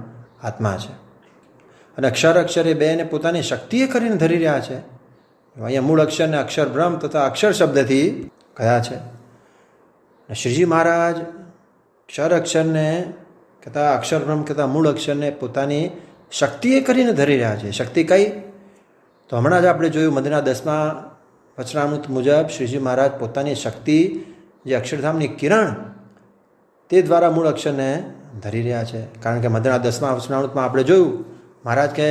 આત્મા છે અને અક્ષર એ બેને પોતાની શક્તિએ કરીને ધરી રહ્યા છે. અહીંયા મૂળ અક્ષરને અક્ષર બ્રહ્મ તથા અક્ષર શબ્દથી કયા છે. શ્રીજી મહારાજ અક્ષરને કહેતા અક્ષર બ્રહ્મ કહેતા મૂળ અક્ષરને પોતાની શક્તિએ કરીને ધરી રહ્યા છે. શક્તિ કઈ? તો હમણાં જ આપણે જોયું મધના 10મા વચનામૃત મુજબ શ્રીજી મહારાજ પોતાની શક્તિ જે અક્ષરધામની કિરણ તે દ્વારા મૂળ અક્ષરને ધરી રહ્યા છે. કારણ કે મધના 10મા વચનામૃતમાં આપણે જોયું મહારાજ કહે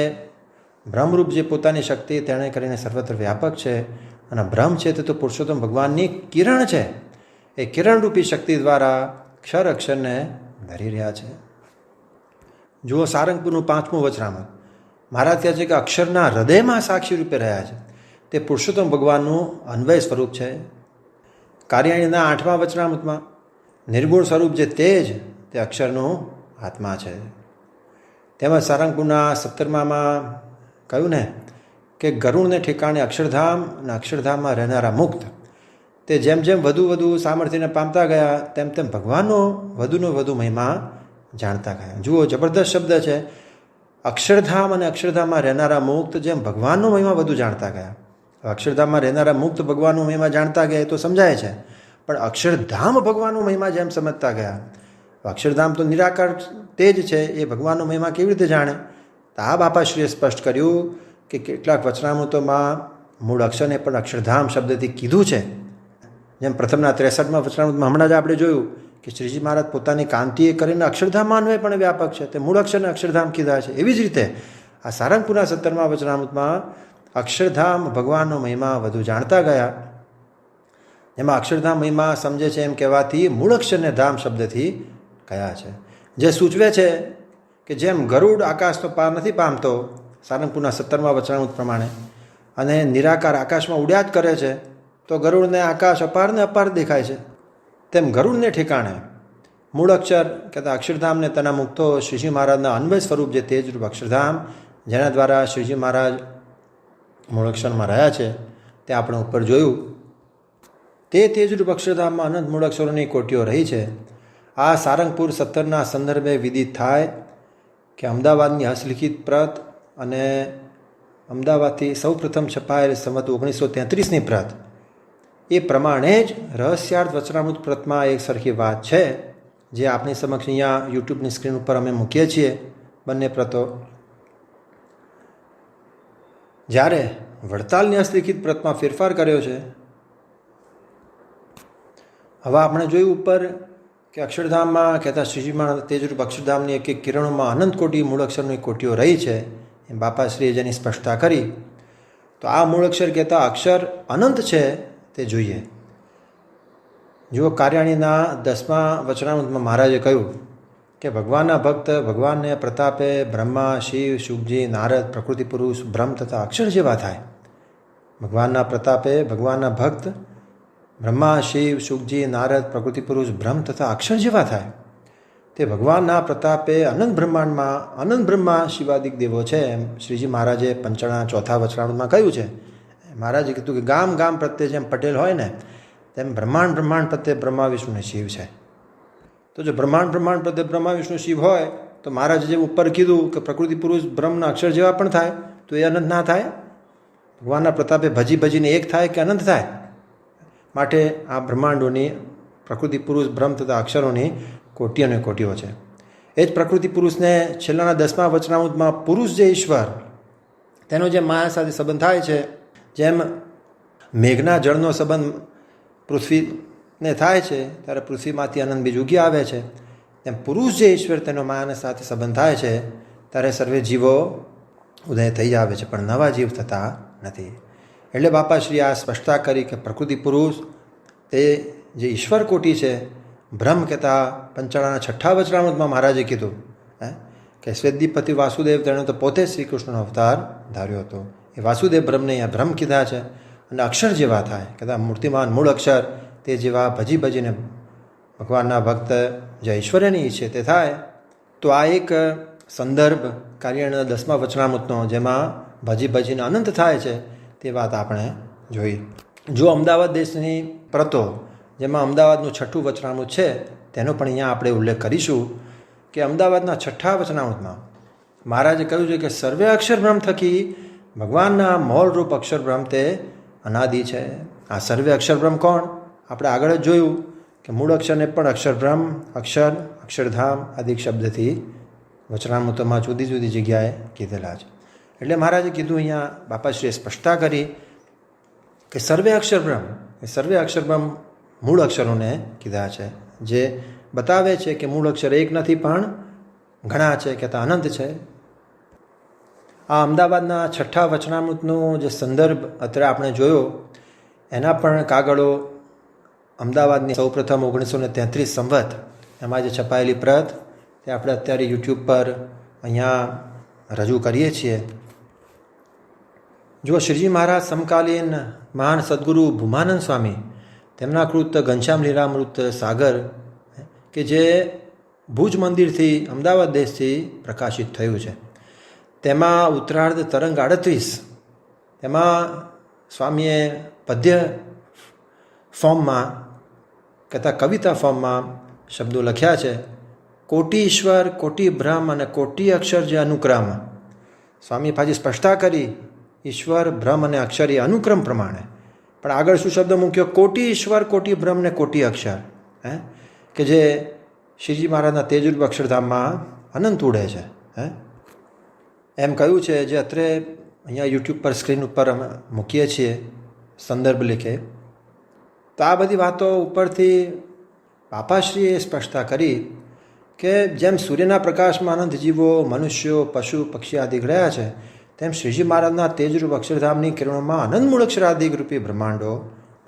બ્રહ્મરૂપ જે પોતાની શક્તિ તેણે કરીને સર્વત્ર વ્યાપક છે અને બ્રહ્મ છે તે તો પુરુષોત્તમ ભગવાનની કિરણ છે. એ કિરણરૂપી શક્તિ દ્વારા ક્ષર અક્ષરને ધરી રહ્યા છે. જુઓ સારંગપુરનું 5મું વચનામૃત. મહારાજ કહે છે કે અક્ષરના હૃદયમાં સાક્ષી રૂપે રહ્યા છે તે પુરુષોત્તમ ભગવાનનું અન્વય સ્વરૂપ છે. કાર્યાણીના 8મા વચનામૃતમાં નિર્ગુણ સ્વરૂપ જે તેજ તે અક્ષરનું આત્મા છે. તેમજ સારંગપુરના 17માં કહ્યું ને કે ગરુડને ઠેકાણે અક્ષરધામ અને અક્ષરધામમાં રહેનારા મુક્ત તે જેમ જેમ વધુ સામર્થ્યને પામતા ગયા તેમ તેમ ભગવાનનો વધુનો વધુ મહિમા જાણતા ગયા. જુઓ જબરદસ્ત શબ્દ છે. અક્ષરધામ અને અક્ષરધામમાં રહેનારા મુક્ત જેમ ભગવાનનો મહિમા વધુ જાણતા ગયા. અક્ષરધામમાં રહેનારા મુક્ત ભગવાનનો મહિમા જાણતા ગયા એ તો સમજાય છે, પણ અક્ષરધામ ભગવાનનો મહિમા જેમ સમજતા ગયા. અક્ષરધામ તો નિરાકાર તેજ છે, એ ભગવાનનો મહિમા કેવી રીતે જાણે? તો આ બાપાશ્રીએ સ્પષ્ટ કર્યું કે કેટલાક વચનામૃતોમાં મૂળ અક્ષરને પણ અક્ષરધામ શબ્દથી કીધું છે. જેમ પ્રથમના 63મા વચનામૃતમાં હમણાં જ આપણે જોયું કે શ્રીજી મહારાજ પોતાની કાંતિએ કરીને અક્ષરધામમાં અન્વય પણ વ્યાપક છે, તે મૂળ અક્ષરને અક્ષરધામ કીધા છે. એવી જ રીતે આ સારંગપુરના 17મા વચનામૃતમાં અક્ષરધામ ભગવાનનો મહિમા વધુ જાણતા ગયા. એમાં અક્ષરધામ મહિમા સમજે છે એમ કહેવાથી મૂળ અક્ષરને ધામ શબ્દથી કયા છે, જે સૂચવે છે કે જેમ ગરુડ આકાશનો પાર નથી પામતો સારંગપુરના 17મા વચનામૃત પ્રમાણે અને નિરાકાર આકાશમાં ઉડ્યા જ કરે છે, તો ગરુડને આકાશ અપારને અપાર દેખાય છે, તેમ ગરુડને ઠેકાણે મૂળ અક્ષર કહેતા અક્ષરધામને તેના મુક્તો શ્રીજી મહારાજના અન્વય સ્વરૂપ જે તેજરૂપ અક્ષરધામ જેના દ્વારા શ્રીજી મહારાજ મૂળ અક્ષરમાં રહ્યા છે તે આપણે ઉપર જોયું. તે તેજરૂપ અક્ષરધામમાં અનંત મૂળ અક્ષરોની કોટીઓ રહી છે. આ સારંગપુર 17ના સંદર્ભે વિદિત થાય કે અમદાવાદની હસ્તલિખિત પ્રત અને અમદાવાદથી સૌ પ્રથમ છપાયેલ સંવત 1933ની પ્રત એ પ્રમાણે જ રહસ્યાર્થ વચનામૃત પ્રતમાં એક સરખી વાત છે, જે આપણી સમક્ષ અહીંયા યુટ્યુબની સ્ક્રીન ઉપર અમે મૂકીએ છીએ બંને પ્રતો. જ્યારે વડતાલની હસ્તલિખિત પ્રતમાં ફેરફાર કર્યો છે. હવે આપણે જોયું ઉપર કે અક્ષરધામમાં કહેતા શ્રીજી મહારાજ તેજરૂપ અક્ષરધામની એક એક કિરણોમાં અનંત કોટી મૂળ અક્ષરની કોટીઓ રહી છે એમ બાપાશ્રીએ જેની સ્પષ્ટતા કરી. તો આ મૂળ અક્ષર કહેતા અક્ષર અનંત છે તે જોઈએ. જુઓ કાર્યાણીના 10મા વચનામૃતમાં મહારાજે કહ્યું કે ભગવાનના ભક્ત ભગવાનને પ્રતાપે બ્રહ્મા, શિવ, શુકજી, નારદ, પ્રકૃતિ પુરુષ, બ્રહ્મ તથા અક્ષર જેવા થાય. ભગવાનના પ્રતાપે ભગવાનના ભક્ત બ્રહ્મા, શિવ, શુકજી, નારદ, પ્રકૃતિ પુરુષ, બ્રહ્મ તથા અક્ષર જેવા થાય. તે ભગવાનના પ્રતાપે અનંત બ્રહ્માંડમાં અનંત બ્રહ્મા શિવાદિક દેવો છે. એમ શ્રીજી મહારાજે પંચાળના ચોથા વચનામૃતમાં કહ્યું છે. મહારાજે કીધું કે ગામ ગામ પ્રત્યે જેમ પટેલ હોય ને તેમ બ્રહ્માંડ બ્રહ્માંડ પ્રત્યે બ્રહ્મા, વિષ્ણુ ને શિવ છે. તો જો બ્રહ્માંડ બ્રહ્માંડ પ્રત્યે બ્રહ્મા, વિષ્ણુ, શિવ હોય તો મહારાજે જેમ ઉપર કીધું કે પ્રકૃતિ પુરુષ બ્રહ્મના અક્ષર જેવા પણ થાય તો એ અનંત ના થાય? ભગવાનના પ્રતાપે ભજી ભજીને એક થાય કે અનંત થાય? માટે આ બ્રહ્માંડોની પ્રકૃતિ પુરુષ બ્રહ્મ તથા અક્ષરોની કોટી અને કોટીઓ છે. એ જ પ્રકૃતિ પુરુષને છેલ્લાના 10મા વચનામૃતમાં પુરુષ જે ઈશ્વર તેનો જે માયા સાથે સંબંધ થાય છે, જેમ મેઘના જળનો સંબંધ પૃથ્વીને થાય છે ત્યારે પૃથ્વીમાંથી અનંત બીજ ઉગી આવે છે, તેમ પુરુષ જે ઈશ્વર તેનો માયાને સાથે સંબંધ થાય છે ત્યારે સર્વે જીવો ઉદય થઈ આવે છે, પણ નવા જીવ થતા નથી. એટલે બાપાશ્રી આ સ્પષ્ટતા કરી કે પ્રકૃતિ પુરુષ તે જે ઈશ્વર કોટી છે, બ્રહ્મ કહેતા પંચાળાના 6ઠા વચનામૃતમાં મહારાજે કીધું કે શ્વેતદીપતિ વાસુદેવ તેણે તો પોતે શ્રી કૃષ્ણનો અવતાર ધાર્યો હતો. એ વાસુદેવ બ્રહ્મને અહીંયા બ્રહ્મ કીધા છે. અને અક્ષર જેવા થાય કહેતા મૂર્તિમાન મૂળ અક્ષર તે જેવા ભજી ભજીને ભગવાનના ભક્ત જે ઈશ્વરની ઈચ્છે તે થાય. તો આ એક સંદર્ભ કાર્યના 10મા વચનામૃતનો જેમાં ભજી ભજીને અનંત થાય છે તે વાત આપણે જોઈ. જો અમદાવાદ દેશની પ્રતો જેમાં અમદાવાદનું 6ઠું વચનામૃત છે તેનો પણ અહીંયા આપણે ઉલ્લેખ કરીશું કે અમદાવાદના 6ઠા વચનામૃતમાં મહારાજે કહ્યું છે કે સર્વે અક્ષર બ્રહ્મ થકી ભગવાનના મૌલરૂપ અક્ષર બ્રહ્મ તે અનાદિ છે. આ સર્વે અક્ષર બ્રહ્મ કોણ? આપણે આગળ જ જોયું કે મૂળ અક્ષરને પણ અક્ષર બ્રહ્મ, અક્ષર, અક્ષરધામ આદિ શબ્દથી વચનામૃતોમાં જુદી જુદી જગ્યાએ કીધેલા છે. એટલે મહારાજે કીધું અહીંયા બાપાશ્રીએ સ્પષ્ટતા કરી કે સર્વે અક્ષર બ્રહ્મ એ સર્વે અક્ષર બ્રહ્મ મૂળ અક્ષરોને કીધા છે, જે બતાવે છે કે મૂળ અક્ષર એક નથી પણ ઘણા છે, કહેતા અનંત છે. આ અમદાવાદના 6ઠા વચનામૃતનો જે સંદર્ભ અત્યારે આપણે જોયો એના પણ કાગળો અમદાવાદની સૌપ્રથમ 1933 સંવત એમાં જે છપાયેલી પ્રત તે આપણે અત્યારે યુટ્યુબ પર અહીંયા રજૂ કરીએ છીએ. જો શ્રીજી મહારાજ સમકાલીન મહાન સદગુરુ ભૂમાનંદ સ્વામી તેમના કૃત ઘનશ્યામ લીલામૃત સાગર કે જે ભુજ મંદિરથી અમદાવાદ દેશથી પ્રકાશિત થયું છે, તેમાં ઉત્તરાર્ધ તરંગ 38 તેમાં સ્વામીએ પદ્ય ફોર્મમાં કહેતા કવિતા ફોર્મમાં શબ્દો લખ્યા છે. કોટી ઈશ્વર, કોટી બ્રહ્મ અને કોટી અક્ષર જે અનુક્રમ. સ્વામી પાછી સ્પષ્ટતા કરી ઈશ્વર, બ્રહ્મ અને અક્ષર એ અનુક્રમ પ્રમાણે, પણ આગળ શું શબ્દ મૂક્યો? કોટી ઈશ્વર, કોટી બ્રહ્મ ને કોટી અક્ષર, કે જે શ્રીજી મહારાજના તેજરૂપ અક્ષરધામમાં અનંત ઉડે છે. એમ કહ્યું છે, જે અત્રે અહીંયા યુટ્યુબ પર સ્ક્રીન ઉપર અમે મૂકીએ છીએ સંદર્ભ લેખે. તો આ બધી વાતો ઉપરથી બાપાશ્રીએ સ્પષ્ટતા કરી કે જેમ સૂર્યના પ્રકાશમાં અનંત જીવો, મનુષ્યો, પશુ, પક્ષી આદિ રહ્યા છે, તેમ શ્રીજી મહારાજના તેજરૂપ અક્ષરધામની કિરણોમાં અનંત મૂળ અક્ષરાદિક રૂપી બ્રહ્માંડો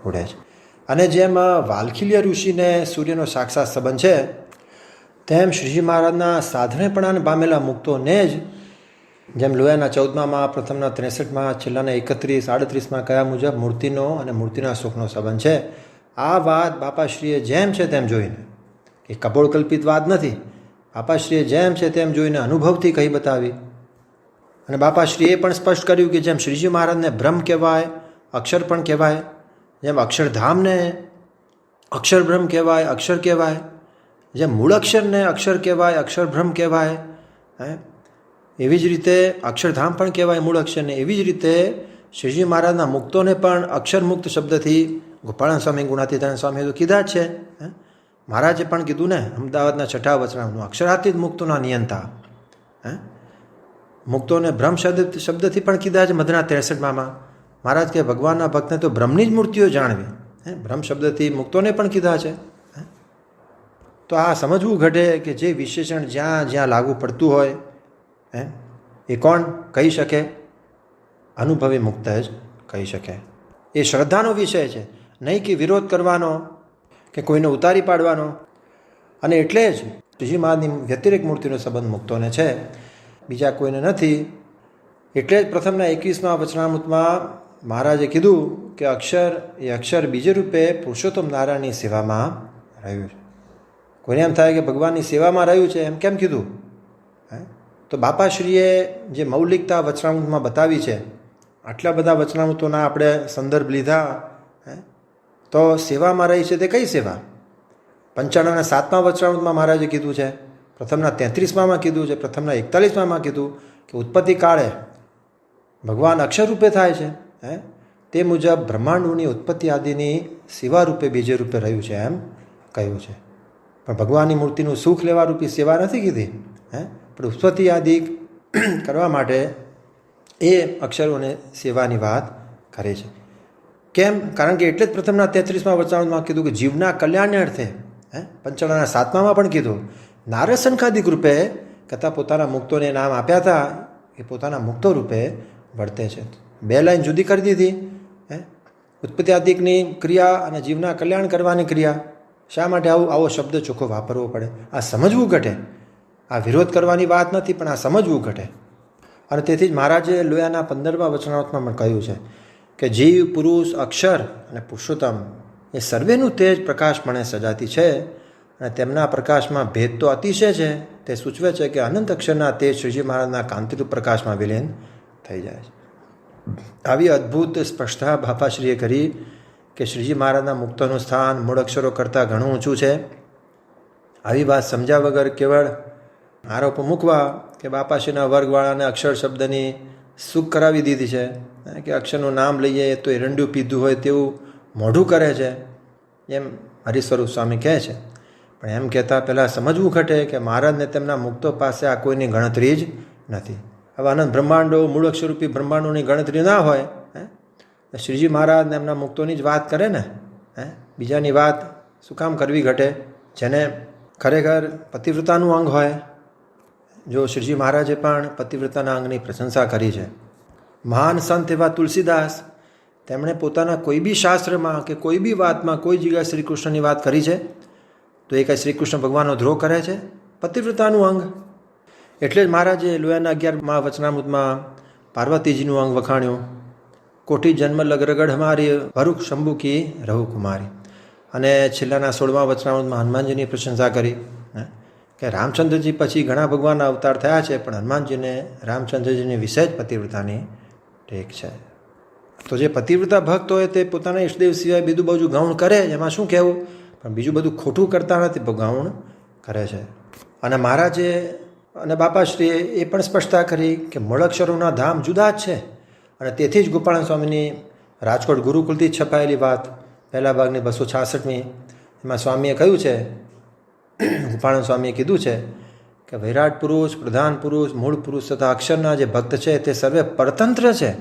ઉડે છે. અને જેમ વાલ્ખીલ્ય ઋષિને સૂર્યનો સાક્ષાત સંબંધ છે, તેમ શ્રીજી મહારાજના સાધનેપણાને પામેલા મુક્તોને જ જેમ લોયાના 14મા, પ્રથમના 63માં, છેલ્લાના 31-38માં કયા મુજબ મૂર્તિનો અને મૂર્તિના સુખનો સંબંધ છે. આ વાત બાપાશ્રીએ જેમ છે તેમ જોઈને, એ કપોળ કલ્પિત વાત નથી, બાપાશ્રીએ જેમ છે તેમ જોઈને અનુભવથી કહી બતાવી. અને બાપાશ્રીએ પણ સ્પષ્ટ કર્યું કે જેમ શ્રીજી મહારાજને બ્રહ્મ કહેવાય, અક્ષર પણ કહેવાય, જેમ અક્ષરધામને અક્ષર બ્રહ્મ કહેવાય, અક્ષર કહેવાય, જેમ મૂળ અક્ષરને અક્ષર કહેવાય, અક્ષર બ્રહ્મ કહેવાય, એવી જ રીતે અક્ષરધામ પણ કહેવાય મૂળ અક્ષરને. એવી જ રીતે શ્રીજી મહારાજના મુક્તોને પણ અક્ષર મુક્ત શબ્દથી ગોપાળન સ્વામી, ગુણાતીતાનંદ સ્વામી તો કીધા જ છે. મહારાજે પણ કીધું ને અમદાવાદના 6ઠા વચનામૃતનું, અક્ષરાતીત મુક્તોના નિયંતા. મુક્તોને બ્રહ્મ શબ્દથી પણ કીધા છે મધના 63માં. મહારાજ કે ભગવાનના ભક્તને તો બ્રહ્મની જ મૂર્તિઓ જાણવી, બ્રહ્મ શબ્દથી મુક્તોને પણ કીધા છે. તો આ સમજવું ઘટે કે જે વિશેષણ જ્યાં જ્યાં લાગુ પડતું હોય એ કોણ કહી શકે? અનુભવી મુક્ત જ કહી શકે. એ શ્રદ્ધાનો વિષય છે, નહીં કે વિરોધ કરવાનો કે કોઈને ઉતારી પાડવાનો. અને એટલે જ શ્રીજી મહારાજની વ્યતિરેક મૂર્તિનો સંબંધ મુક્તોને છે, બીજા કોઈને નથી. એટલે જ પ્રથમના 21મા વચનામૃતમાં મહારાજે કીધું કે અક્ષર બીજે રૂપે પુરુષોત્તમ નારાયણની સેવામાં રહ્યું છે. કોઈને એમ થાય કે ભગવાનની સેવામાં રહ્યું છે, એમ કેમ કીધું? તો બાપાશ્રીએ જે મૌલિકતા વચનામૃતમાં બતાવી છે, આટલા બધા વચનામૃતોના આપણે સંદર્ભ લીધા, તો સેવામાં રહી છે તે કઈ સેવા? 95ના 7મા વચનામૃતમાં મહારાજે કીધું છે, પ્રથમના 33માં કીધું છે, પ્રથમના 41માં કીધું કે ઉત્પત્તિ કાળે ભગવાન અક્ષર રૂપે થાય છે, તે મુજબ બ્રહ્માંડોની ઉત્પત્તિ આદિની સેવા રૂપે બીજે રૂપે રહ્યું છે એમ કહ્યું છે. પણ ભગવાનની મૂર્તિનું સુખ લેવા રૂપી સેવા નથી કીધી, પણ ઉત્પત્તિ આદિ કરવા માટે એ અક્ષરોને સેવાની વાત કરે છે. કેમ? કારણ કે એટલે જ પ્રથમના 33મા વચનામૃતમાં કીધું કે જીવના કલ્યાણને અર્થે, 95ના 7મામાં પણ કીધું, નારસંખાદિક રૂપે કથા પોતાના મુક્તોને નામ આપ્યા હતા એ પોતાના મુક્તો રૂપે વર્તે છે. 2 લાઈન જુદી કરી દીધી, ઉત્પત્તિ આદિકની ક્રિયા અને જીવના કલ્યાણ કરવાની ક્રિયા. શા માટે આવો શબ્દ ચોખ્ખો વાપરવો પડે? આ સમજવું ઘટે. આ વિરોધ કરવાની વાત નથી, પણ આ સમજવું ઘટે. અને તેથી જ મહારાજે લોયાના 15મા વચનામૃતમાં પણ કહ્યું છે કે જીવ, પુરુષ, અક્ષર અને પુરુષોત્તમ એ સર્વેનું તેજ પ્રકાશપણે સજાતી છે, અને તેમના પ્રકાશમાં ભેદ તો અતિશય છે. તે સૂચવે છે કે અનંત અક્ષરના તેજ શ્રીજી મહારાજના કાંતિરૂપ પ્રકાશમાં વિલીન થઈ જાય છે. આવી અદ્ભુત સ્પષ્ટતા બાપાશ્રીએ કરી કે શ્રીજી મહારાજના મુક્તોનું સ્થાન મૂળ અક્ષરો કરતાં ઘણું ઊંચું છે. આવી વાત સમજ્યા વગર કેવળ આરોપો મૂકવા કે બાપાશ્રીના વર્ગવાળાને અક્ષર શબ્દની સુખ કરાવી દીધી છે, કે અક્ષરનું નામ લઈએ તો એરંડિયું પીધું હોય તેવું મોઢું કરે છે, એમ હરિસ્વરૂપ સ્વામી કહે છે. પણ એમ કહેતા પહેલાં સમજવું ઘટે કે મહારાજને તેમના મુક્તો પાસે આ કોઈની ગણતરી જ નથી. હવે અનંત બ્રહ્માંડો, મૂળ અક્ષરરૂપી બ્રહ્માંડોની ગણતરી ના હોય, શ્રીજી મહારાજને એમના મુક્તોની જ વાત કરે ને, બીજાની વાત શું કામ કરવી ઘટે? જેને ખરેખર પતિવ્રતાનું અંગ હોય, જો શ્રીજી મહારાજે પણ પતિવ્રતાના અંગની પ્રશંસા કરી છે. મહાન સંત એવા તુલસીદાસ, તેમણે પોતાના કોઈ બી શાસ્ત્રમાં કે કોઈ બી વાતમાં કોઈ જગ્યાએ શ્રી કૃષ્ણની વાત કરી છે તો એ કંઈ શ્રી કૃષ્ણ ભગવાનનો દ્રોહ કરે છે? પતિવ્રતાનું અંગ. એટલે જ મહારાજે લોયાના 11મા વચનામૃતમાં પાર્વતીજીનું અંગ વખાણ્યું. કોઠી જન્મ લગરગઢ હમારી, ભરૂખ શંભુ કી રહુ કુમારી. અને છેલ્લાના 16મા વચનામૃતમાં હનુમાનજીની પ્રશંસા કરી કે રામચંદ્રજી પછી ઘણા ભગવાનના અવતાર થયા છે, પણ હનુમાનજીને રામચંદ્રજીની વિશેષ પતિવ્રતાની ટેક છે. તો જે પતિવ્રતા ભક્ત હોય તે પોતાના ઈષ્ટદેવ સિવાય બીજું બધું ગૌણ કરે, એમાં શું કહેવું? પણ બીજું બધું ખોટું કરતા નથી, ગૌણ કરે છે. અને મહારાજે અને બાપાશ્રીએ એ પણ સ્પષ્ટતા કરી કે મૂળાક્ષરોના ધામ જુદા જ છે. અને તેથી જ ગોપાળન સ્વામીની રાજકોટ ગુરુકુલથી છપાયેલી વાત, પહેલા ભાગની 266મી, એમાં સ્વામીએ કહ્યું છે, ગોપાળન સ્વામીએ કીધું છે કે વિરાટ પુરુષ, પ્રધાન પુરુષ, મૂળ પુરુષ તથા અક્ષરના જે ભક્ત છે તે સર્વે પરતંત્ર છે,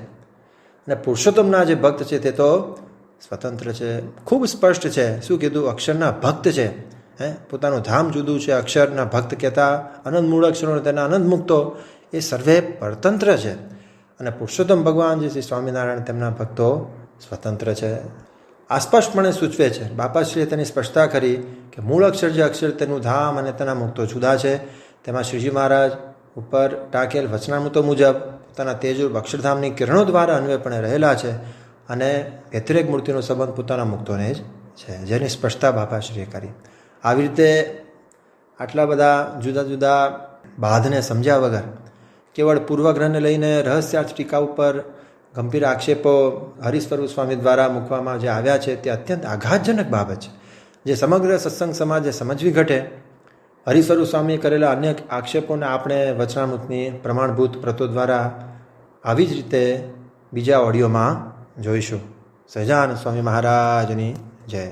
અને પુરુષોત્તમના જે ભક્ત છે તે તો સ્વતંત્ર છે. ખૂબ સ્પષ્ટ છે. શું કીધું? અક્ષરના ભક્ત છે, પોતાનું ધામ જુદું છે. અક્ષરના ભક્ત કહેતા અનંત મૂળ અક્ષરો, તેના અનંત મુક્તો એ સર્વે પરતંત્ર છે, અને પુરુષોત્તમ ભગવાન જે શ્રી સ્વામિનારાયણ તેમના ભક્તો સ્વતંત્ર છે. આ સ્પષ્ટપણે સૂચવે છે. બાપાશ્રીએ તેની સ્પષ્ટતા કરી કે મૂળ અક્ષર જે અક્ષર, તેનું ધામ અને તેના મુક્તો જુદા છે. તેમાં શ્રીજી મહારાજ ઉપર ટાંકેલ વચનામૃતો મુજબ પોતાના તેજરૂપ અક્ષરધામની કિરણો દ્વારા અન્વયપણે રહેલા છે, અને વ્યતિરેક મૂર્તિનો સંબંધ પોતાના મુક્તોને જ છે, જેની સ્પષ્ટતા બાપાશ્રીએ કરી. આવી રીતે આટલા બધા જુદા જુદા બાધને સમજ્યા વગર કેવળ પૂર્વગ્રહને લઈને રહસ્યાર્થ ટીકા ઉપર ગંભીર આક્ષેપો હરિસ્વરૂપ સ્વામી દ્વારા મૂકવામાં જે આવ્યા છે તે અત્યંત આઘાતજનક બાબત છે, જે સમગ્ર સત્સંગ સમાજે સમજવી ઘટે. હરિસ્વરૂપ સ્વામીએ કરેલા અન્ય આક્ષેપોને આપણે વચનામૃતની પ્રમાણભૂત પ્રતો દ્વારા આવી જ રીતે બીજા ઓડિયોમાં જોઈશું. સહજાનંદ સ્વામી મહારાજની જય.